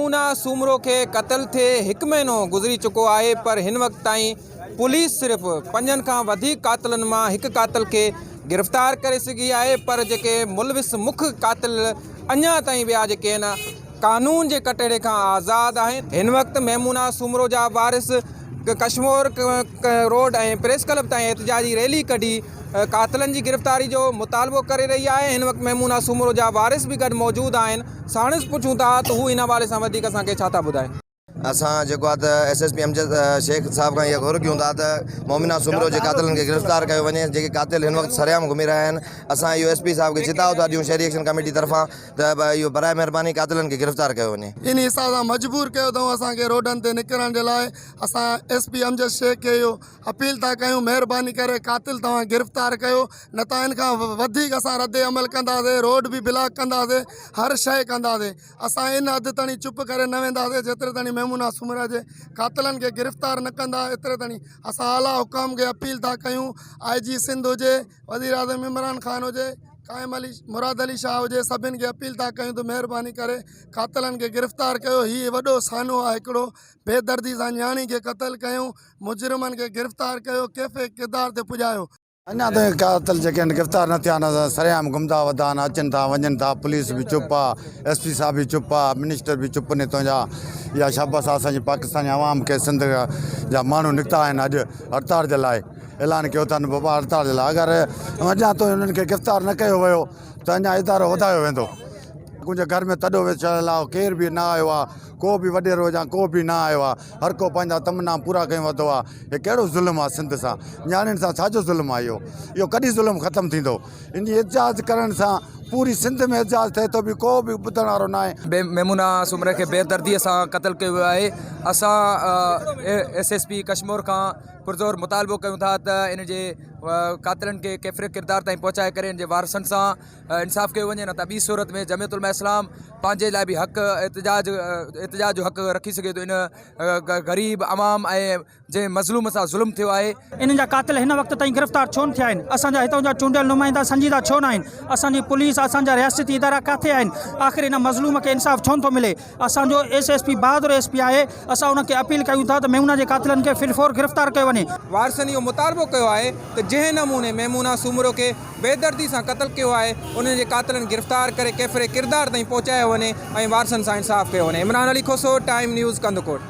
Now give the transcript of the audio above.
मेमूना सूमरो के क़त्ल थे 1 महीनो गुज़री चुको है, पर इन वक्त ताईं पुलिस सिर्फ़ 5 खां वधीक कातिलनि मां 1 कातिल के गिरफ़्तार करे सघी है। पर जेके मुलविस मुख्य कातिल अञा ताईं ॿिया जेके आहिनि कानून के कटड़े का आज़ाद आहिनि। इन वक्त मेमूना सूमरो जा वारिस कश्मीर रोड ऐं प्रेस क्लब ताईं एहतजाजी रैली कढी कातिलनि की गिरफ़्तारी जो मुतालबो करे रही है। इन वक्त मेमूना सूमरो जा वारिस भी गॾु मौजूद आहिनि। साणिस पुछूं था तो हू इन हवाले सां वधीक असांखे छा था ॿुधाइनि। असां जेको आहे त SSP अमजद शेख साहब खां इहा घुर कयूं था त मोमिना सूमरो जे कातिलनि खे गिरफ़्तार कयो वञे। जेके कातिल हिन वक़्तु सरेआम घुमी रहिया आहिनि। असां इहो SP साहब खे चिताव था ॾियूं शहरी एक्शन कमेटी तरफ़ां त इहो बराए महिरबानी कातिलनि खे गिरफ़्तार कयो वञे। इन हिसाब सां मजबूर कयो अथऊं असांखे रोडनि ते निकिरण जे लाइ। असां SP अमजद शेख खे इहो अपील था कयूं, महिरबानी करे कातिल तव्हां गिरफ़्तार कयो, न त इन खां वधीक असां रद्द अमल कंदासीं, रोड भी ब्लॉक कंदासीं, हर शइ कंदासीं। असां इन हद ताईं चुप करे न वेंदासीं जेतिरे ताईं मेमूना सूमरा जे कातिलनि के गिरफ़्तार न कंदा एतिरे ताईं। असां आला हुकाम के अपील था कयूं, IG सिंध हुजे, वज़ीर आज़म इमरान खान हुजे, कायम अली मुराद अली शाह हुजे, सभिनि खे अपील था कयूं तो महिरबानी करे कातिलनि के गिरफ़्तार कयो। हीअ वॾो सानो आहे हिकिड़ो, बेदर्दी सां न्याणी के क़त्ल कयूं, मुजरिमनि के गिरफ़्तार कयो, कैफ़े किरदार ते पुॼायो। अञा ताईं कातिल जेके आहिनि गिरफ़्तार न थिया आहिनि। सरेआम घुमंदा वधा आहिनि, अचनि था वञनि था, पुलिस भी चुप आहे, SP साहब भी चुप आहे, मिनिस्टर भी चुप ने तुंहिंजा। इहा शाबाश आहे असांजी पाकिस्तानी आवाम खे। सिंध जा माण्हू निकिता आहिनि अॼु हड़ताल जे लाइ, ऐलान कयो अथनि बाबा हड़ताल जे लाइ। अगरि अञा ताईं उन्हनि खे गिरफ़्तार न कयो वियो त अञा इदारो वधायो वेंदो। मुंहिंजे घर में तॾो विछड़ियल आहे, केर बि न आयो आहे, को बि वॾेरो या को बि न आयो आहे। हर को पंहिंजा तमन्ना पूरा कयूं वरितो आहे। हे कहिड़ो ज़ुल्म आहे सिंध सां, न्याणियुनि सां छाजो ज़ुल्म आहे इहो कॾहिं ज़ुल्म ख़तमु थींदो। इन एतिजाज करण सां पूरी सिंध में एतिजाज थिए थो, बि को बि ॿुधण वारो न आहे। मेमूना सूमरे के बेदर्दीअ सां क़त्ल कयो वियो आहे। असां SSP कश्मीर खां पुरज़ोर मुतालबो कयूं था त इन जे कातिलनि के कैफ़रे किरदार ताईं पहुचाए करे इन जे वारसनि सां इंसाफ़ कयो वञे, न त ॿी सूरत में जमियत उलमा इस्लाम पंहिंजे लाइ बि हक़ एहतजाज जो हक़ रखी सघे थो। इन ग़रीब अवाम ऐं जंहिं मज़लूम सां ज़ुल्म थियो आहे, इन जा कातिल हिन वक़्त ताईं गिरफ़्तार छो न थिया आहिनि? असांजा हितां जा चूंडियल नुमाइंदा संजीदा छो न आहिनि? असांजी पुलिस, असांजा रियासती इदारा किथे आहिनि? आख़िर इन मज़लूम के इंसाफ़ छो नथो मिले? असांजो SSP बहादुर SP आहे। असां उनखे अपील कयूं था त मेमूना जे कातिलनि खे फिरफोर गिरफ़्तार कयो वञे। वारसनि इहो मुतालबो कयो आहे त जंहिं नमूने मेमूना सूमरो के बेदर्दी सां क़त्ल कयो आहे, उन्हनि जे कातिलनि गिरफ़्तार करे कैफ़रे किरदार ताईं पहुचायो वञे ऐं वारसनि सां इंसाफ़ कयो वञे। इमरान अली खोसो, टाइम न्यूज़, कंदकोट।